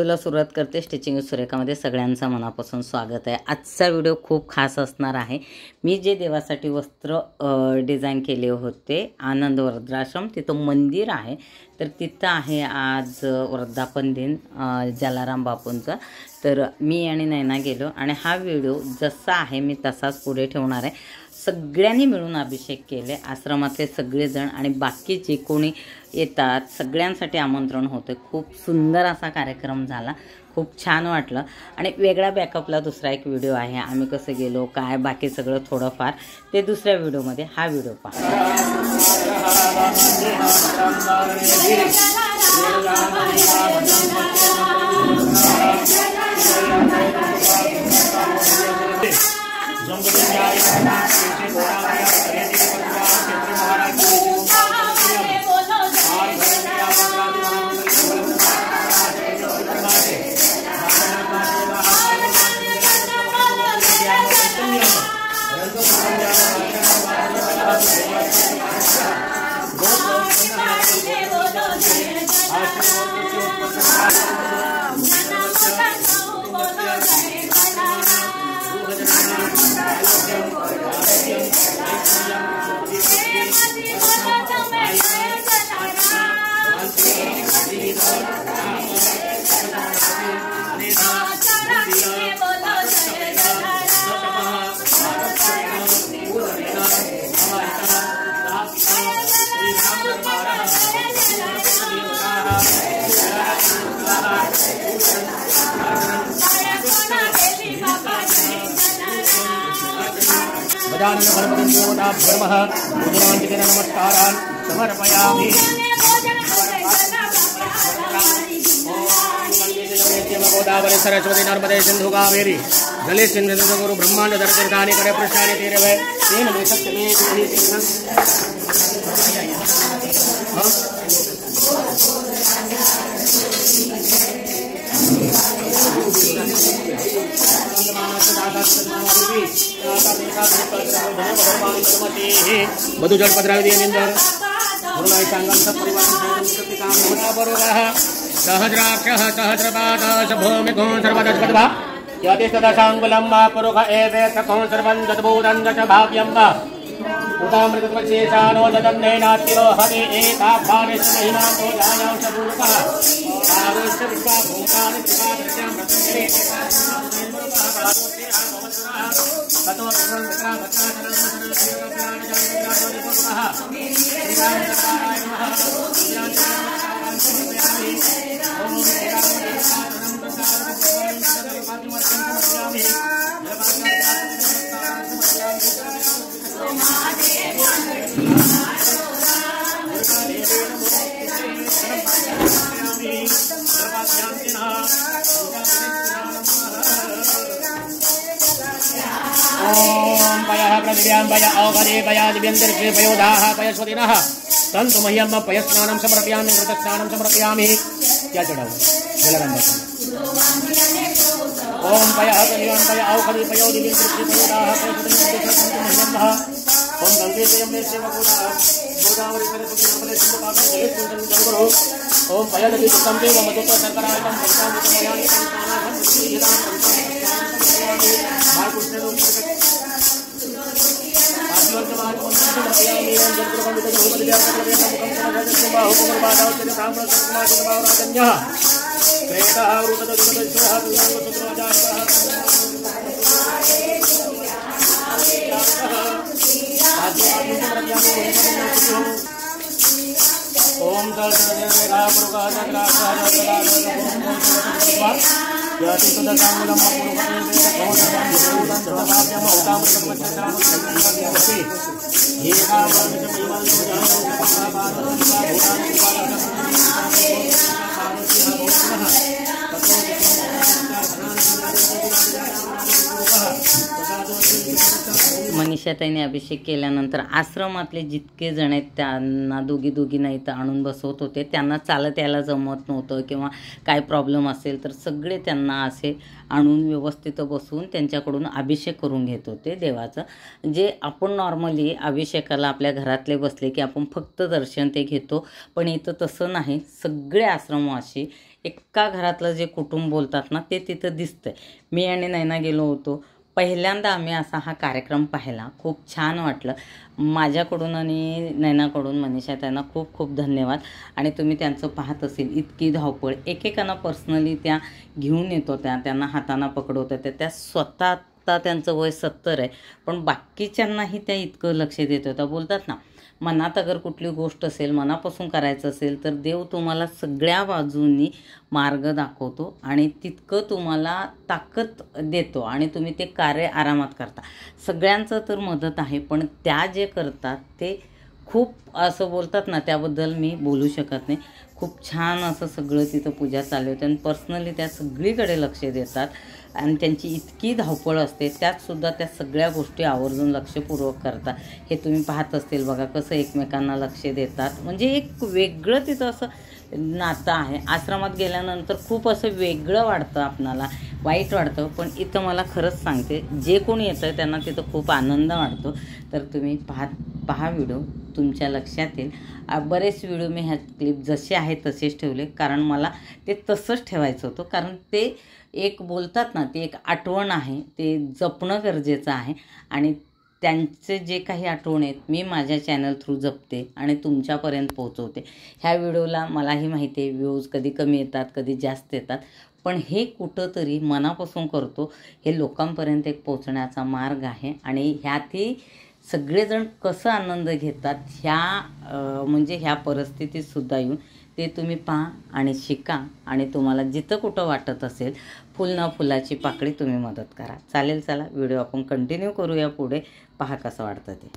व्हिडिओला सुरुवात करते। स्टिचिंग सुरेखामध्ये सगळ्यांचं मनापासून स्वागत आहे। आजचा व्हिडिओ खूप खास असणार आहे। मी जे देवासाठी वस्त्र डिझाइन केले होते आनंद वृद्धाश्रम, तिथं मंदिर आहे, तर तिथं आहे आज वर्धापन दिन जलाराम बापूंचा। तर मी आणि नैना गेलो आणि हा व्हिडिओ जसा आहे मी तसाच पुढे ठेवणार आहे। सगळ्यांनी मिळून अभिषेक केले, आश्रमातले सगळेजण आणि बाकी जे कोणी येतात सगळ्यांसाठी आमंत्रण होतं। खूप सुंदर असा कार्यक्रम झाला, खूप छान वाटलं। आणि वेगळा बॅकअपला दुसरा एक व्हिडिओ आहे, आम्ही कसं गेलो काय बाकी सगळं थोडंफार ते दुसऱ्या व्हिडिओमध्ये, हा व्हिडिओ पहा। नमस्कारान् समर्पयामि। गोदावरी सरस्वती नर्मदे सिंधु कावेरी जलेस्मिन् गुरु ब्रह्मांड दर्शनानि करे पृष्ठानि तीरवे तेन मे सत्यमे मधु जल पधरावी निंदर गुरुलाई सांगम सब परिवार संस्कृतिकाम होता बरोगा सहस्राक्षः सहस्रपादः भूमि गुण सर्वदस्पदभा यति सदशांगुलम वा पुरुष एवे तकों सर्वं दद्भूतं दश भाव्यं वा उतामृतवशेषानो ददन्नेनातिरो हरि एका भावेश महिमा तो जायां सबूर्पः आवेश विश्वा भूतानि त्रिपादस्यां रतन्ते ततो विक्रम विक्रा ओम पयः प्रदिव्यां पय औगरे पया दिव्यंतरिक्षे पयोधाः पयस्वतिनः तन्तु मह्यं पयस्नानं समर्पयामि घृतस्नानं समर्पयामि। क्या चढ़ाओ जलाराम बापू। ओम पयः प्रदिव्यां पय औगरे पयो दिव्यंतरिक्षे पयोधाः पयस्वतिनः मह्यं ओम गंगे यमुने सेवकोदाः गोदावरी सरस्वती नर्मदे सिंधु कावेरी जलेस्मिन् गुरु ओम पयदपि दुःखं देव मधुकर शर्करायतं पंचामृतमयानि पंचानाहं श्रीहिरां पंचामृतमयानि बालकृष्णेन ओम मनीषाताईने अभिषेक केल्यानंतर आश्रमातले जितके जण आहेत त्यांना दोघी नाही तर आणून बसवत होते। त्यांना चालत यायला जमत नव्हतं किंवा काय प्रॉब्लेम असेल तर सगळे त्यांना असे आणून व्यवस्थित बसवून त्यांच्याकडून अभिषेक करून घेत होते देवाचं। जे आपण नॉर्मली अभिषेकाला आपल्या घरातले बसले की आपण फक्त दर्शन ते घेतो, पण इथं तसं नाही। सगळे आश्रमवासी एका घरातलं जे कुटुंब बोलतात ना ते तिथं दिसतंय. मी आणि नैना गेलो होतो. पहिल्यांदा आम्ही असा हा कार्यक्रम पाहिला. खूप छान वाटलं. माझ्याकडून आणि नैनाकडून मनीषा त्यांना खूप खूप धन्यवाद. आणि तुम्ही त्यांचं पाहत असेल इतकी धावपळ. एकेकांना पर्सनली त्या घेऊन येत होत्या, त्यांना हाताना पकडवत होत्या. त्या स्वतः आता त्यांचं वय 70 आहे, पण बाकीच्यांनाही त्या इतकं लक्ष देत होत्या. बोलतात ना, मनात अगर कुठली गोष्ट असेल, मनापासून करायचं असेल तर देव तुम्हाला सगळ्या बाजूंनी मार्ग दाखवतो आणि तितकं तुम्हाला ताकद देतो आणि तुम्ही ते कार्य आरामात करता. सगळ्यांचं तर मदत आहे, पण त्या जे करतात ते खूप असं बोलतात ना, त्याबद्दल मी बोलू शकत नाही. खूप छान असं सगळं तिथं पूजा चालू होते आणि पर्सनली त्या सगळीकडे लक्ष देतात आणि त्यांची इतकी धावपळ असते, त्यातसुद्धा त्या सगळ्या गोष्टी आवर्जून लक्षपूर्वक करतात. हे तुम्ही पाहत असतील बघा कसं एकमेकांना लक्ष देतात. म्हणजे एक वेगळं तिथं असं नातं आहे. आश्रमात गेल्यानंतर खूप असं वेगळं वाटतं, आपणाला वाईट वाटतं, पण इथं मला खरंच सांगते जे कोणी येतं त्यांना तिथं खूप आनंद वाटतो. तर तुम्ही पहा व्हिडिओ, तुमच्या लक्षात येईल. बरेच व्हिडिओ मी ह्या क्लिप जसे आहेत तसेच ठेवले, कारण मला ते तसंच ठेवायचं होतं. कारण ते एक बोलतात ना, ते एक आठवण आहे, ते जपणं गरजेचं आहे. आणि त्यांचे जे काही आठवण आहेत मी माझ्या चॅनल थ्रू जपते आणि तुमच्यापर्यंत पोहोचवते. ह्या व्हिडिओला मलाही माहिती आहे व्ह्यूज कधी कमी येतात, कधी जास्त येतात, पण हे कुठंतरी मनापासून करतो. हे लोकांपर्यंत एक पोहोचण्याचा मार्ग आहे आणि ह्यातही सगळेजण कसं आनंद घेतात म्हणजे ह्या परिस्थितीतसुद्धा येऊन ते तुम्ही पहा आणि शिका. आणि तुम्हाला जिथं कुठं वाटत असेल फुल ना फुलाची पाकळी तुम्ही मदत करा. चालेल, चला व्हिडिओ आपण कंटिन्यू करूया पुढे. पहा कसं वाटतं ते.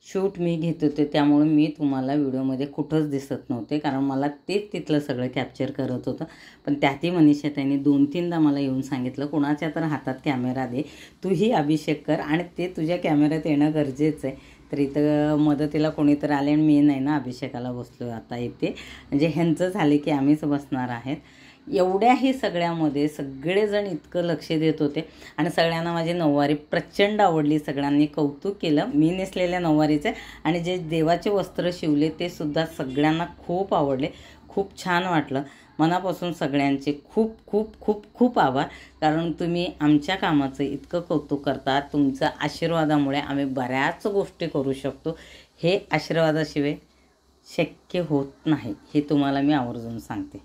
शूट मी घेत होते, त्यामुळे मी तुम्हाला व्हिडिओमध्ये कुठंच दिसत नव्हते, कारण मला तेच तिथलं सगळं कॅप्चर करत होतं. पण त्यातही मनीषा त्यांनी 2-3दा मला येऊन सांगितलं, कोणाच्या तर हातात कॅमेरा दे, तूही अभिषेक कर आणि ते तुझ्या कॅमेऱ्यात येणं गरजेचं आहे. तर इथं मदतीला कोणीतरी आले आणि मी नाही ना अभिषेकाला बसलो आता इथे. म्हणजे ह्यांचं झाले की आम्हीच बसणार आहेत. एवढ्याही सगळ्यामध्ये सगळेजण इतकं लक्ष देत होते आणि सगळ्यांना माझी नऊवारी प्रचंड आवडली. सगळ्यांनी कौतुक केलं मी नेसलेल्या नऊवारीचे आणि जे देवाचे वस्त्र शिवले ते सुद्धा सगळ्यांना खूप आवडले. खूप छान वाटलं. मनापासून सगळ्यांचे खूप खूप खूप खूप आभार, कारण तुम्ही आमच्या कामाचं इतकं कौतुक करता. तुमच्या आशीर्वादामुळे आम्ही बऱ्याच गोष्टी करू शकतो. हे आशीर्वादाशिवाय शक्य होत नाही, हे तुम्हाला मी आवर्जून सांगते.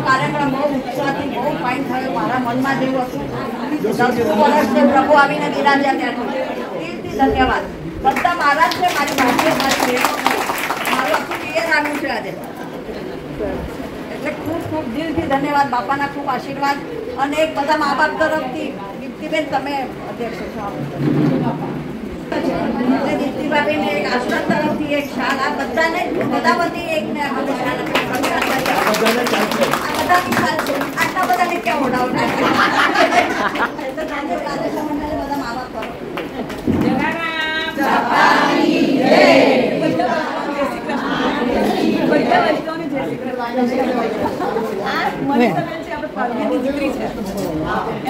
કાર્યક્રમ બહુ ઉત્સાહથી બહુ ફાઇન થયો. મારા મનમાં જેવું હતું 10 વર્ષથી પ્રભુ આવીને બિરાજ્યા ત્યાંથી ધન્યવાદ. બધા મારા જ છે, મારી ભાભીઓ, મારી બહેનો, મારું આખું પિયર આવ્યું છે આજે. એટલે ખૂબ ખૂબ દિલથી ધન્યવાદ. બાપાના ખૂબ આશીર્વાદ અને એક બધા મા બાપ તરફથી દીપ્તિબેન તમે અધ્યક્ષ છો, દીપ્તિભાભીને એક આશ્રમ તરફથી એક શાલ, આ બધાને બધા વતી એકને અમે શાલ આટલા બધાને ક્યાં ઓઢાવતા બધા મા બાપ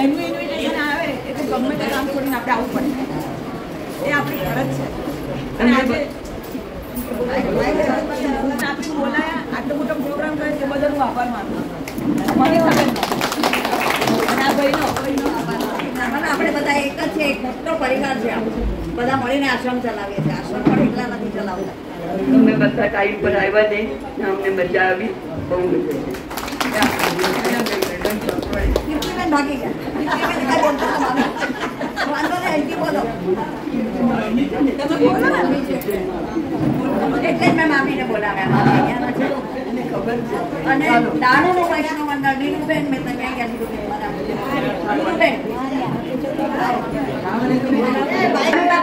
એનું ઇન્વિટેશન આવે એટલે ગમે તે કામ છોડીને આપણે આવવું પડે, એ આપણી ફરજ છે. અને આજે આપણે બોલાયા, આટલો મોટો પ્રોગ્રામ કરે તે બદલ હું આભાર માનું. મને ખબર અને આ ભાઈનો આપણે બધા એક જ છે, એક મોટો પરિવાર છે. બધા મળીને આશ્રમ ચલાવીએ છીએ. આશ્રમ પણ એકલા નથી ચલાવતા. અમે બધા ટાઈમ પર આવ્યા ને અમને મજા આવી, બહુ મજા ભાગી ગયા. વાંધો ને અહીંથી બોલો એટલે જ મેં મામીને બોલાવ્યા. અને દારૂનું વૈષ્ણવ મંડળ નીલુબેન, મેં તમે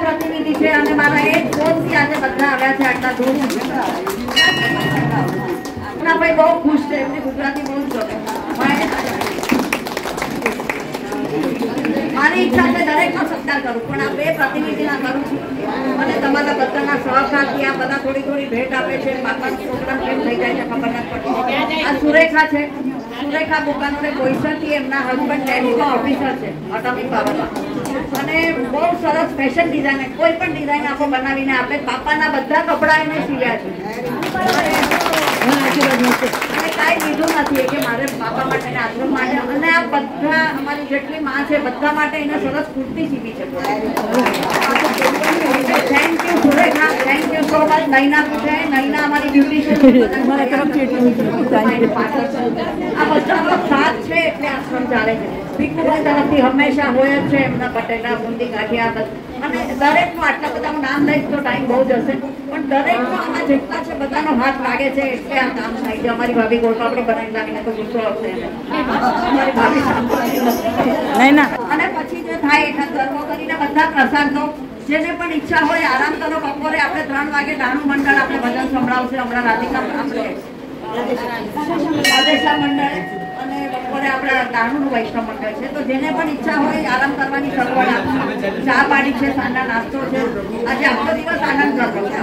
પ્રતિનિધિ છે અને મારા એક ફોનથી આજે બધા આવ્યા છે આટલા દૂર. ભાઈ બહુ ખુશ છે, એમને ગુજરાતી બહુ જ ગમે. મારી ઈચ્છા છે દરેકનો સત્કાર કરું, પણ આ બે પ્રતિનિધિના કરું છું. અને તમારા બધાના સહકારથી આ બધા થોડી થોડી ભેટ આપે છે. બાપાનો પ્રોગ્રામ કેમ થઈ જાય છે ખબર નથી પડતી. આ સુરેખા છે, સુરેખા બુકાનોને બોઈસરથી એમના હસબન્ડ ટેક્સનો ઓફિસર છે અટોમિક પાવરમાં. અને બહુ સરસ ફેશન ડિઝાઇનર, કોઈ પણ ડિઝાઇન આપો બનાવીને આપે. બાપાના બધા કપડાં એને સીવ્યા છે. ક્યાંય લીધું નથી કે મારે બાપા માટે આશ્રમ માટે, અને આ બધા અમારી જેટલી માં છે બધા માટે એને સરસ કુર્તી સીવી છે. Thank you Surekha, thank you so much. Naina પૂછે, નૈના અમારી બ્યુટિશિયન, આ બધાનો સાથ છે એટલે આશ્રમ ચાલે છે. ભીખુભાઈ તરફથી હંમેશા હોય જ છે, એમના પટેલા, બુંદી, ગાંઠિયા, અને દરેકનું આટલા બધા હું નામ લઈશ તો ટાઈમ બહુ જશે, પણ દરેકનો આમાં જેટલા છે બધાનો હાથ લાગે છે એટલે આ કામ થાય છે. અમારી ભાભી ગોળપાપડી બનાવી લાવીને તો ગુસ્સો આવશે અમારી ભાભી. અને પછી જે થાય એટલા ધર્મો કરીને બધા પ્રસાદનો જેને પણ ઈચ્છા હોય આરામ કરો. બપોરે આપણે 3 વાગે ડાણું મંડળ આપણે ભજન સંભળાવશે. હમણાં રાધિકા આપણે રાધેશ્યામ મંડળ અને બપોરે આપણા ડાણુંનું વૈષ્ણવ મંડળ છે. તો જેને પણ ઈચ્છા હોય આરામ કરવાની સગવડ, ચા પાડી છે, સાંજના નાસ્તો છે. આજે આખો દિવસ આનંદ કરવો છે.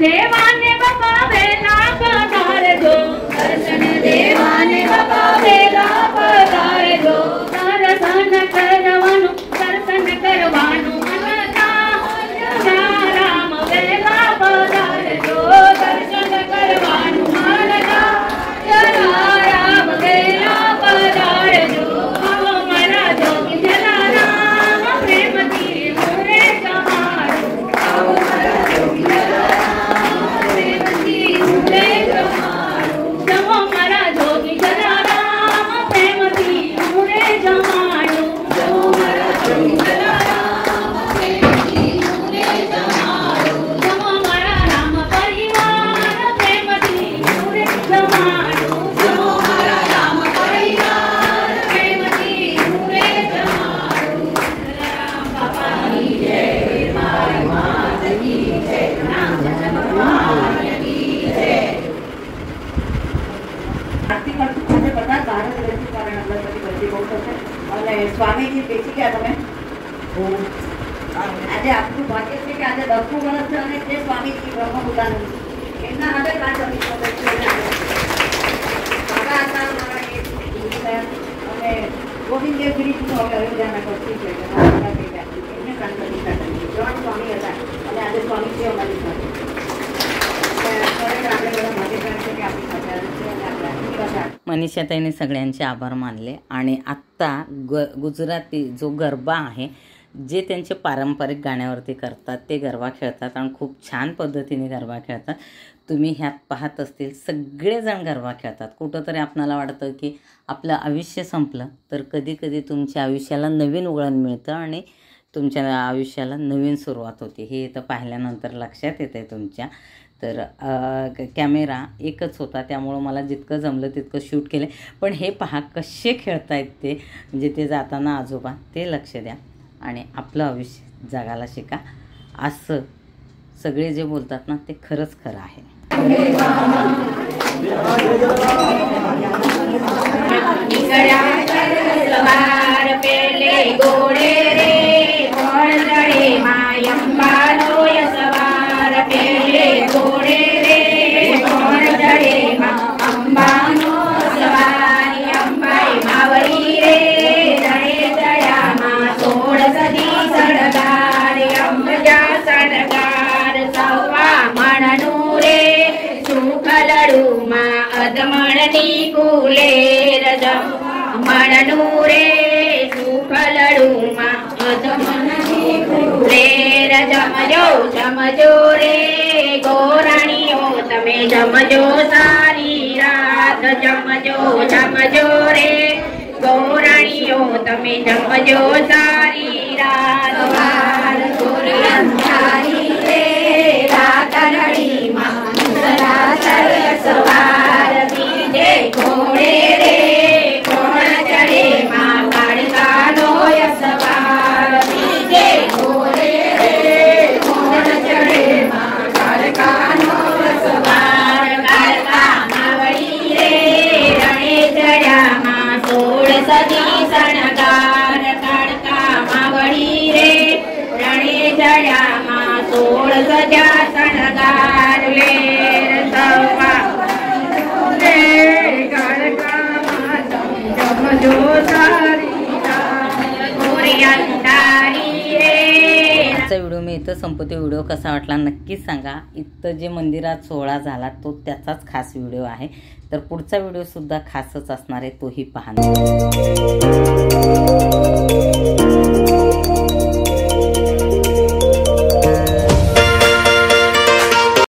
દેવાને બાપા વેલા પધારજો, દર્શન દેવાને બાપા વેલા પધારજો. દર્શન કરવાનું, દર્શન કરવાનું મનતા રામ વેલા પધારજો. દર્શન કરવાનું મનતા રામ વેલા પધારજો. આવો મારા જોગી જલારામ પ્રેમથી મોરે જમાડો. આવો મારા જોગી સ્વામીજી બેસી ગયા તમે આજે આપણું ભાગ્ય છે કે આજે 10મું વર્ષ છે અને તે સ્વામીજી બ્રહ્મપુરાનું એમના હાથે કાચ અને ગોવિંદદેવગીરીનું હવે અયોધ્યાના કરતી છે એમને કાંતલિકા કરી 3 સ્વામી હતા અને આજે સ્વામીજી અમારી સાથે આપણે બધા ભાગ્યશાળી છે કે આપણી સાથે मनीषाताईने सगळ्यांचे आभार मानले. आणि आत्ता गुजराती जो गरबा आहे जे त्यांचे पारंपरिक गाण्यावरती करतात ते गरबा खेळतात आणि खूप छान पद्धतीने गरबा खेळतात. तुम्ही ह्यात पाहत असतील सगळेजण गरबा खेळतात. कुठंतरी आपणाला वाटतं की आपलं आयुष्य संपलं, तर कधी कधी तुमच्या आयुष्याला नवीन वळण मिळतं आणि तुमच्या आयुष्याला नवीन सुरुवात होते. हे इथं पाहिल्यानंतर लक्षात येतं आहे तुमच्या. तर कॅमेरा एकच होता, त्यामुळं मला जितकं जमलं तितकं शूट केलं. पण हे पहा कसे खेळतायत ते, म्हणजे ते जाताना आजोबा, ते लक्ष द्या आणि आपलं आयुष्य जगायला शिका. असं सगळे जे बोलतात ना ते खरंच खरं आहे. अदमणी कुलेर मनूरे सुफलडूमा अदमणी कुलेर जमजो रे गोराणियो तमे जमजो सारी रात जमजो रे गोराणियो तमे जमजो सारी रात गोरी रे रात रड़ी मा सवार बीजे घोड़े रे कोण चढ़े माँ काड़का लोय सवार बीजे घोड़े रे कोण चढ़े माँ काड़का लोय सवार काड़का मावड़ी रे रणे चढ़ा माँ 16 सदी शणगार काड़का मावड़ी रे रणे चढ़ा माँ 16 सजा शणगार ले व्हिडिओ मी इथं संपवते. व्हिडिओ कसा वाटला नक्की सांगा. इथं जे मंदिरात सोहळा झाला तो त्याचाच खास व्हिडिओ आहे. तर पुढचा व्हिडिओ सुद्धा खासच असणार आहे, तोही पाहणार.